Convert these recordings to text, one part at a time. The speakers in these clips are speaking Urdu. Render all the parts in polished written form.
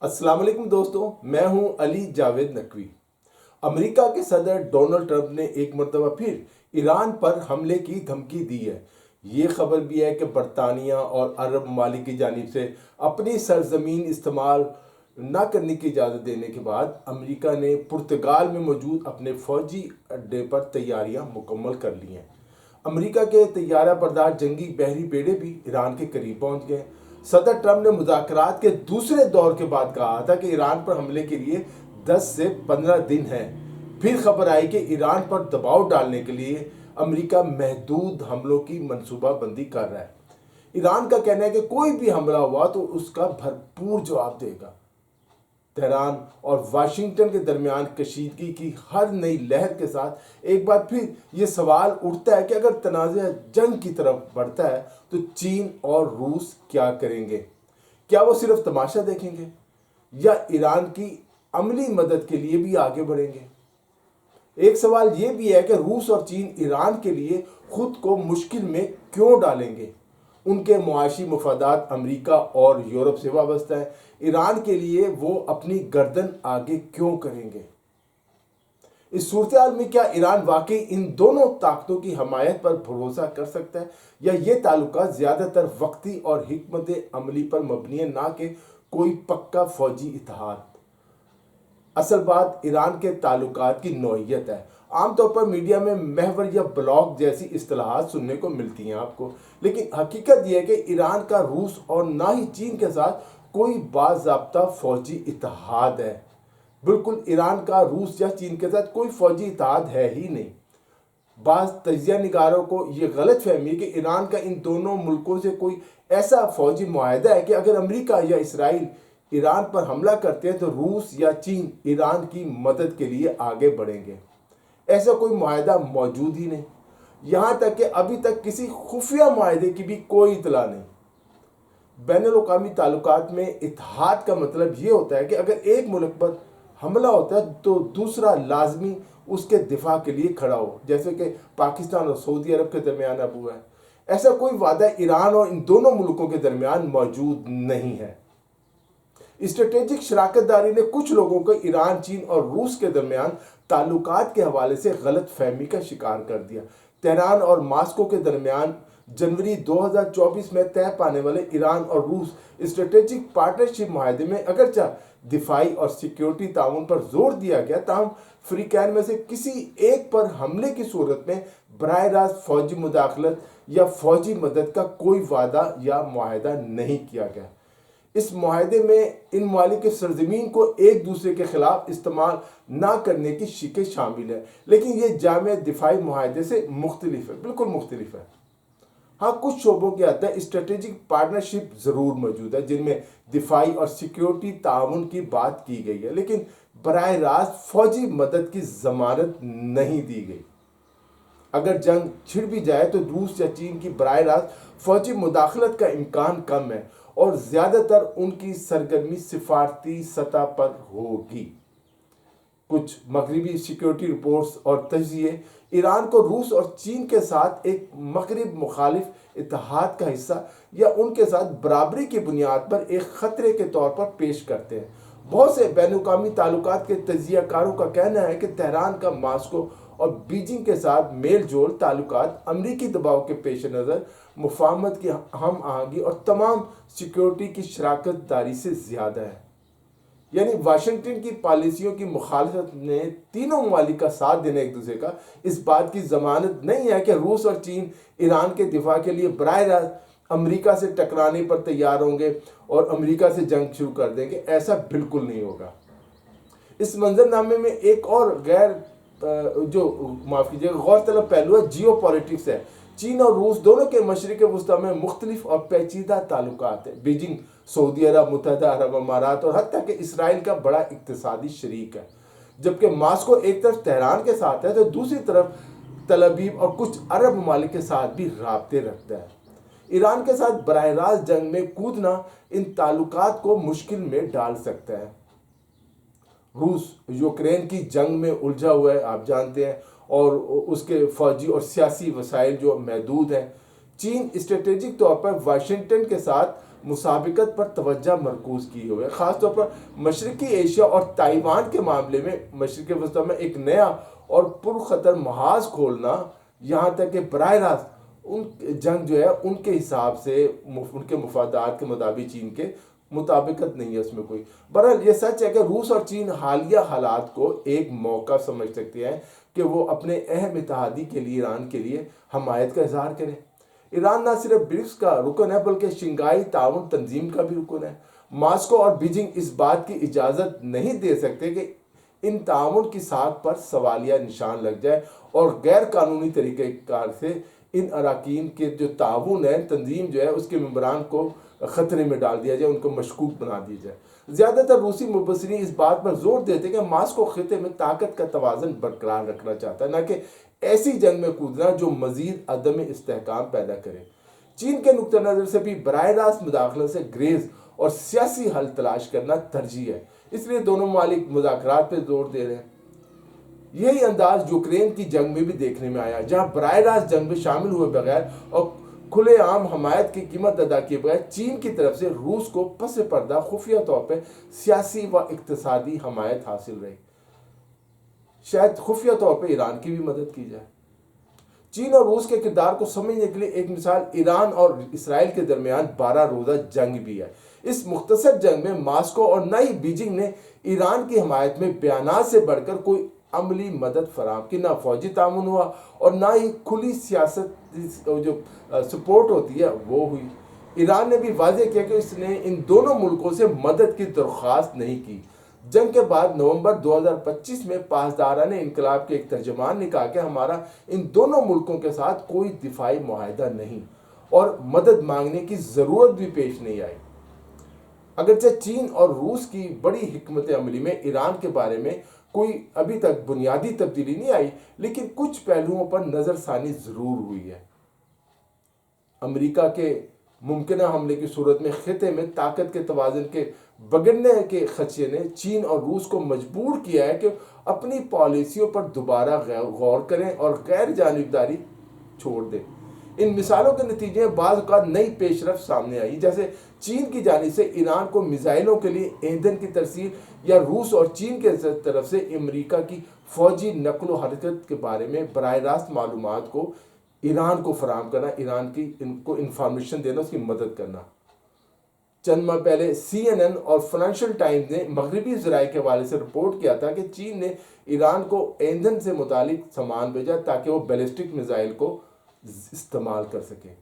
السلام علیکم دوستوں، میں ہوں علی جاوید نقوی۔ امریکہ کے صدر ڈونلڈ ٹرمپ نے ایک مرتبہ پھر ایران پر حملے کی دھمکی دی ہے۔ یہ خبر بھی ہے کہ برطانیہ اور عرب ممالک کی جانب سے اپنی سرزمین استعمال نہ کرنے کی اجازت دینے کے بعد امریکہ نے پرتگال میں موجود اپنے فوجی اڈے پر تیاریاں مکمل کر لی ہیں۔ امریکہ کے طیارہ بردار جنگی بحری بیڑے بھی ایران کے قریب پہنچ گئے۔ صدر ٹرمپ نے مذاکرات کے دوسرے دور کے بعد کہا تھا کہ ایران پر حملے کے لیے 10 سے 15 دن ہیں۔ پھر خبر آئی کہ ایران پر دباؤ ڈالنے کے لیے امریکہ محدود حملوں کی منصوبہ بندی کر رہا ہے۔ ایران کا کہنا ہے کہ کوئی بھی حملہ ہوا تو اس کا بھرپور جواب دے گا۔ تہران اور واشنگٹن کے درمیان کشیدگی کی ہر نئی لہر کے ساتھ ایک بار پھر یہ سوال اٹھتا ہے کہ اگر تنازع جنگ کی طرف بڑھتا ہے تو چین اور روس کیا کریں گے؟ کیا وہ صرف تماشا دیکھیں گے یا ایران کی عملی مدد کے لیے بھی آگے بڑھیں گے؟ ایک سوال یہ بھی ہے کہ روس اور چین ایران کے لیے خود کو مشکل میں کیوں ڈالیں گے؟ ان کے معاشی مفادات امریکہ اور یورپ سے وابستہ ہیں۔ ایران کے لیے وہ اپنی گردن آگے کیوں کریں گے؟ اس صورتحال میں کیا ایران واقعی ان دونوں طاقتوں کی حمایت پر بھروسہ کر سکتا ہے یا یہ تعلقات زیادہ تر وقتی اور حکمت عملی پر مبنی ہیں، نہ کہ کوئی پکا فوجی اتحاد؟ اصل بات ایران کے تعلقات کی نوعیت ہے۔ عام طور پر میڈیا میں محور یا بلاک جیسی اصطلاحات سننے کو ملتی ہیں آپ کو، لیکن حقیقت یہ ہے کہ ایران کا روس اور نہ ہی چین کے ساتھ کوئی باضابطہ فوجی اتحاد ہے۔ بالکل ایران کا روس یا چین کے ساتھ کوئی فوجی اتحاد ہے ہی نہیں۔ بعض تجزیہ نگاروں کو یہ غلط فہمی ہے کہ ایران کا ان دونوں ملکوں سے کوئی ایسا فوجی معاہدہ ہے کہ اگر امریکہ یا اسرائیل ایران پر حملہ کرتے ہیں تو روس یا چین ایران کی مدد کے لیے آگے بڑھیں گے۔ ایسا کوئی معاہدہ موجود ہی نہیں۔ یہاں تک کہ ابھی تک کسی خفیہ معاہدے کی بھی کوئی اطلاع نہیں۔ بین الاقوامی تعلقات میں اتحاد کا مطلب یہ ہوتا ہے کہ اگر ایک ملک پر حملہ ہوتا ہے تو دوسرا لازمی اس کے دفاع کے لیے کھڑا ہو، جیسے کہ پاکستان اور سعودی عرب کے درمیان اب ہوا ہے۔ ایسا کوئی وعدہ ایران اور ان دونوں ملکوں کے درمیان موجود نہیں ہے۔ اسٹریٹجک شراکت داری نے کچھ لوگوں کو ایران، چین اور روس کے درمیان تعلقات کے حوالے سے غلط فہمی کا شکار کر دیا۔ تہران اور ماسکو کے درمیان جنوری 2024 میں طے پانے والے ایران اور روس اسٹریٹجک پارٹنرشپ معاہدے میں اگرچہ دفاعی اور سیکیورٹی تعاون پر زور دیا گیا، تاہم فریقین میں سے کسی ایک پر حملے کی صورت میں براہ راست فوجی مداخلت یا فوجی مدد کا کوئی وعدہ یا معاہدہ نہیں کیا گیا۔ اس معاہدے میں ان ممالک کی سرزمین کو ایک دوسرے کے خلاف استعمال نہ کرنے کی شقیں شامل ہے، لیکن یہ جامع دفاعی معاہدے سے مختلف ہے، بالکل مختلف ہے۔ ہاں، کچھ شعبوں کے حد تک اسٹریٹجک پارٹنرشپ ضرور موجود ہے جن میں دفاعی اور سیکیورٹی تعاون کی بات کی گئی ہے، لیکن براہ راست فوجی مدد کی ضمانت نہیں دی گئی۔ اگر جنگ چھڑ بھی جائے تو روس یا چین کی براہ راست فوجی مداخلت کا امکان کم ہے اور زیادہ تر ان کی سرگرمی سفارتی سطح پر ہوگی۔ کچھ مغربی سیکیورٹی رپورٹس اور تجزیے ایران کو روس اور چین کے ساتھ ایک مغرب مخالف اتحاد کا حصہ یا ان کے ساتھ برابری کی بنیاد پر ایک خطرے کے طور پر پیش کرتے ہیں۔ بہت سے بین الاقوامی تعلقات کے تجزیہ کاروں کا کہنا ہے کہ تہران کا ماسکو اور بیجنگ کے ساتھ میل جول تعلقات امریکی دباؤ کے پیش نظر مفاہمت کی ہم آہنگی اور تمام سیکیورٹی کی شراکت داری سے زیادہ ہے۔ یعنی واشنگٹن کی پالیسیوں کی مخالفت نے تینوں ممالک کا ساتھ دینا ایک دوسرے کا اس بات کی ضمانت نہیں ہے کہ روس اور چین ایران کے دفاع کے لیے براہ راست امریکہ سے ٹکرانے پر تیار ہوں گے اور امریکہ سے جنگ شروع کر دیں گے۔ ایسا بالکل نہیں ہوگا۔ اس منظر نامے میں ایک اور غور طلب پہلو ہے جیو پولیٹکس ہے۔ چین اور روس دونوں کے مشرق وسطیٰ میں مختلف اور پیچیدہ تعلقات ہیں۔ بیجنگ سعودی عرب، متحدہ عرب امارات اور حتیٰ کہ اسرائیل کا بڑا اقتصادی شریک ہے، جبکہ ماسکو ایک طرف تہران کے ساتھ ہے تو دوسری طرف تل ابیب اور کچھ عرب ممالک کے ساتھ بھی رابطے رکھتا ہے۔ ایران کے ساتھ براہ راست جنگ میں کودنا ان تعلقات کو مشکل میں ڈال سکتا ہے۔ روس یوکرین کی جنگ میں الجھا ہوا ہے، آپ جانتے ہیں، اور اس کے فوجی اور سیاسی وسائل جو محدود ہیں۔ چین اسٹریٹجک طور پر واشنگٹن کے ساتھ مسابقت پر توجہ مرکوز کی ہوئی ہے، خاص طور پر مشرقی ایشیا اور تائیوان کے معاملے میں مشرق وسطی میں ایک نیا اور پرخطر محاذ کھولنا، یہاں تک کہ براہ راست ان جنگ جو ہے ان کے حساب سے ان کے مفادات کے مطابق چین کے مطابقت نہیں ہے اس میں کوئی۔ بہرحال یہ سچ ہے کہ روس اور چین حالیہ حالات کو ایک موقع سمجھ سکتے ہیں کہ وہ اپنے اہم اتحادی کے لیے ایران کے لیے حمایت کا اظہار کریں۔ ایران نہ صرف برکس کا رکن ہے بلکہ شنگھائی تعاون تنظیم کا بھی رکن ہے۔ ماسکو اور بیجنگ اس بات کی اجازت نہیں دے سکتے کہ ان تعاون کی ساکھ پر سوالیہ نشان لگ جائے اور غیر قانونی طریقہ کار سے ان اراکین کے جو تعاون ہے، تنظیم جو ہے اس کے ممبران کو خطرے میں ڈال دیا جائے، ان کو مشکوک بنا دیا جائے۔ زیادہ تر روسی مبصرین اس بات پر زور دیتے کہ ماسکو خطے میں طاقت کا توازن برقرار رکھنا چاہتا ہے، نہ کہ ایسی جنگ میں کودنا جو مزید عدم استحکام پیدا کرے۔ چین کے نقطہ نظر سے بھی براہ راست مداخلت سے گریز اور سیاسی حل تلاش کرنا ترجیح ہے، اس لیے دونوں ممالک مذاکرات پہ زور دے رہے ہیں۔ یہی انداز یوکرین کی جنگ میں بھی دیکھنے میں آیا، جہاں براہ راست جنگ میں شامل ہوئے بغیر اور کھلے عام حمایت کی قیمت ادا کیے بغیر چین کی طرف سے روس کو پس پردہ خفیہ طور پہ سیاسی و اقتصادی حمایت حاصل رہی۔ شاید خفیہ طور پہ ایران کی بھی مدد کی جائے۔ چین اور روس کے کردار کو سمجھنے کے لیے ایک مثال ایران اور اسرائیل کے درمیان 12 روزہ جنگ بھی ہے۔ اس مختصر جنگ میں ماسکو اور نہ ہی بیجنگ نے ایران کی حمایت میں بیانات سے بڑھ کر کوئی عملی مدد فراہم کی، نہ فوجی تعاون ہوا اور نہ ہی کھلی سیاست جو سپورٹ ہوتی ہے وہ ہوئی۔ ایران نے بھی واضح کیا کہ اس نے ان دونوں ملکوں سے مدد کی درخواست نہیں کی۔ جنگ کے بعد نومبر 2025 میں پاسداران انقلاب کے ایک ترجمان نے کہا کہ ہمارا ان دونوں ملکوں کے ساتھ کوئی دفاعی معاہدہ نہیں اور مدد مانگنے کی ضرورت بھی پیش نہیں آئی۔ اگرچہ چین اور روس کی بڑی حکمت عملی میں ایران کے بارے میں کوئی ابھی تک بنیادی تبدیلی نہیں آئی، لیکن کچھ پہلوؤں پر نظر ثانی ضرور ہوئی ہے۔ امریکہ کے ممکنہ حملے کی صورت میں خطے میں طاقت کے توازن کے بگڑنے کے خدشے نے چین اور روس کو مجبور کیا ہے کہ اپنی پالیسیوں پر دوبارہ غور کریں اور غیر جانبداری چھوڑ دیں۔ ان مثالوں کے نتیجے میں بعض اوقات نئی پیش رفت سامنے آئی، جیسے چین کی جانب سے ایران کو میزائلوں کے لیے ایندھن کی ترسیل، یا روس اور چین کے طرف سے امریکہ کی فوجی نقل و حرکت کے بارے میں براہ راست معلومات کو ایران کو فراہم کرنا، ایران کی ان کو انفارمیشن دینا، اس کی مدد کرنا۔ چند ماہ پہلے CNN اور فائنینشل ٹائمز نے مغربی ذرائع کے حوالے سے رپورٹ کیا تھا کہ چین نے ایران کو ایندھن سے متعلق سامان بھیجا تاکہ وہ بیلسٹک میزائل کو استعمال کر سکے۔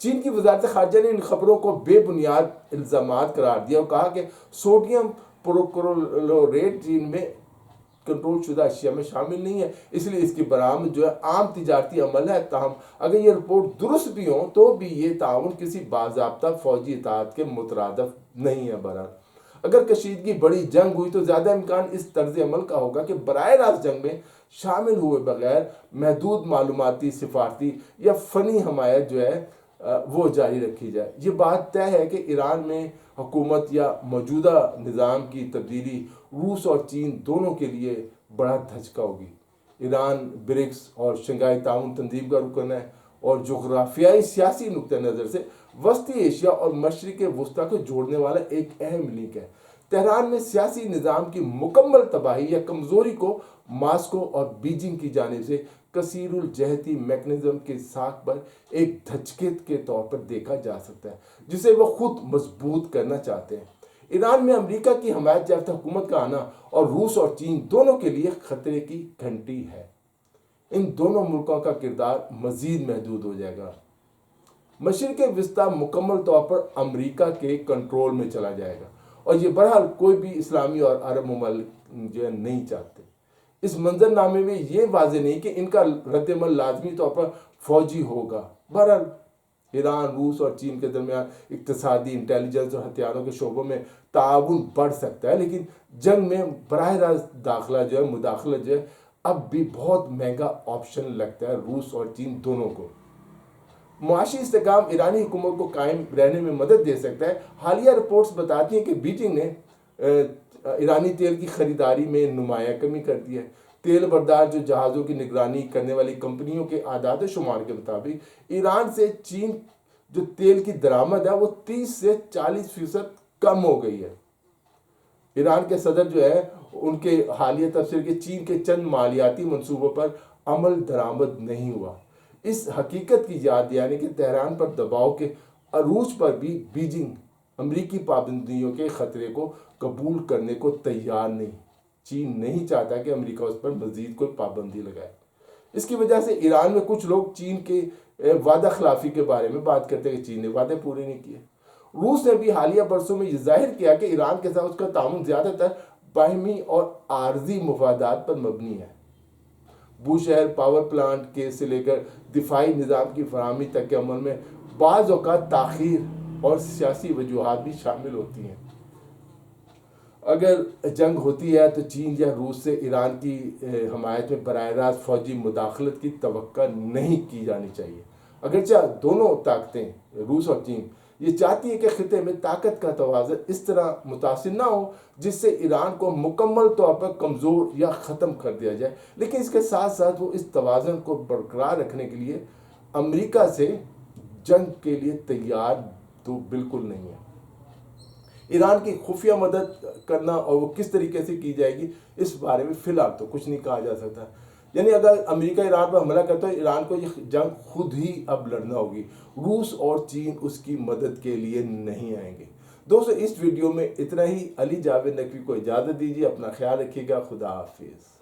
چین کی وزارت خارجہ نے ان خبروں کو بے بنیاد الزامات قرار دیا اور کہا کہ سوڈیم پروکلوریٹ چین میں کنٹرول شدہ اشیاء میں شامل نہیں ہے، اس لیے اس کی برآمد جو ہے عام تجارتی عمل ہے۔ تاہم اگر یہ رپورٹ درست بھی ہوں تو بھی یہ تعاون کسی باضابطہ فوجی اطاعت کے مترادف نہیں ہے۔ بہرحال اگر کشیدگی بڑی جنگ ہوئی تو زیادہ امکان اس طرز عمل کا ہوگا کہ براہ راست جنگ میں شامل ہوئے بغیر محدود معلوماتی، سفارتی یا فنی حمایت جو ہے وہ جاری رکھی جائے۔ یہ بات طے ہے کہ ایران میں حکومت یا موجودہ نظام کی تبدیلی روس اور چین دونوں کے لیے بڑا دھچکا ہوگی۔ ایران برکس اور شنگھائی تعاون تنظیم کا رکن ہے اور جغرافیائی سیاسی نقطہ نظر سے وسطی ایشیا اور مشرق وسطیٰ کو جوڑنے والا ایک اہم لنک ہے۔ تہران میں سیاسی نظام کی مکمل تباہی یا کمزوری کو ماسکو اور بیجنگ کی جانب سے کثیر الجہتی میکنزم کے ساکھ پر ایک دھچکے کے طور پر دیکھا جا سکتا ہے جسے وہ خود مضبوط کرنا چاہتے ہیں۔ ایران میں امریکہ کی حمایت یافتہ حکومت کا آنا اور روس اور چین دونوں کے لیے خطرے کی گھنٹی ہے۔ ان دونوں ملکوں کا کردار مزید محدود ہو جائے گا۔ مشرق وسطیٰ مکمل طور پر امریکہ کے کنٹرول میں چلا جائے گا اور یہ بہرحال کوئی بھی اسلامی اور عرب ممالک جو ہے نہیں چاہتے۔ اس منظر نامے میں یہ واضح نہیں کہ ان کا رد عمل لازمی طور پر فوجی ہوگا۔ بہرحال ایران، روس اور چین کے درمیان اقتصادی، انٹیلیجنس اور ہتھیاروں کے شعبوں میں تعاون بڑھ سکتا ہے، لیکن جنگ میں براہ راست داخلہ جو ہے، مداخلت جو ہے، اب بھی بہت مہنگا آپشن لگتا ہے روس اور چین دونوں کو۔ معاشی استحکام ایرانی حکومت کو قائم رہنے میں مدد دے سکتا ہے۔ حالیہ رپورٹس بتاتی ہیں کہ بیجنگ نے ایرانی تیل کی خریداری میں نمایاں کمی کر دی ہے۔ تیل بردار جو جہازوں کی نگرانی کرنے والی کمپنیوں کے اعداد و شمار کے مطابق ایران سے چین جو تیل کی درآمد ہے وہ 30 سے 40% کم ہو گئی ہے۔ ایران کے صدر جو ہے ان کے حالیہ تبصرے کے چین کے چند مالیاتی منصوبوں پر عمل درآمد نہیں ہوا۔ اس حقیقت کی یاد دلانے کہ تہران پر دباؤ کے عروج پر بھی بیجنگ امریکی پابندیوں کے خطرے کو قبول کرنے کو تیار نہیں۔ چین نہیں چاہتا کہ امریکہ اس پر مزید کوئی پابندی لگائے۔ اس کی وجہ سے ایران میں کچھ لوگ چین کے وعدہ خلافی کے بارے میں بات کرتے ہیں کہ چین نے وعدے پورے نہیں کیے۔ روس نے بھی حالیہ برسوں میں یہ ظاہر کیا کہ ایران کے ساتھ اس کا تعاون زیادہ تر باہمی اور عارضی مفادات پر مبنی ہے۔ بوشہر پاور پلانٹ کے سے لے کر دفاعی نظام کی فراہمی تک کے عمل میں بعض اوقات تاخیر اور سیاسی وجوہات بھی شامل ہوتی ہیں۔ اگر جنگ ہوتی ہے تو چین یا روس سے ایران کی حمایت میں براہ راست فوجی مداخلت کی توقع نہیں کی جانی چاہیے۔ اگرچہ دونوں طاقتیں روس اور چین یہ چاہتی ہے کہ خطے میں طاقت کا توازن اس طرح متاثر نہ ہو جس سے ایران کو مکمل طور پر کمزور یا ختم کر دیا جائے، لیکن اس کے ساتھ ساتھ وہ اس توازن کو برقرار رکھنے کے لیے امریکہ سے جنگ کے لیے تیار تو بالکل نہیں ہے۔ ایران کی خفیہ مدد کرنا اور وہ کس طریقے سے کی جائے گی اس بارے میں فی الحال تو کچھ نہیں کہا جا سکتا۔ یعنی اگر امریکہ ایران پر حملہ کرتا ہے تو ایران کو یہ جنگ خود ہی اب لڑنا ہوگی، روس اور چین اس کی مدد کے لیے نہیں آئیں گے۔ دوستو اس ویڈیو میں اتنا ہی۔ علی جاوید نقوی کو اجازت دیجیے، اپنا خیال رکھیے گا، خدا حافظ۔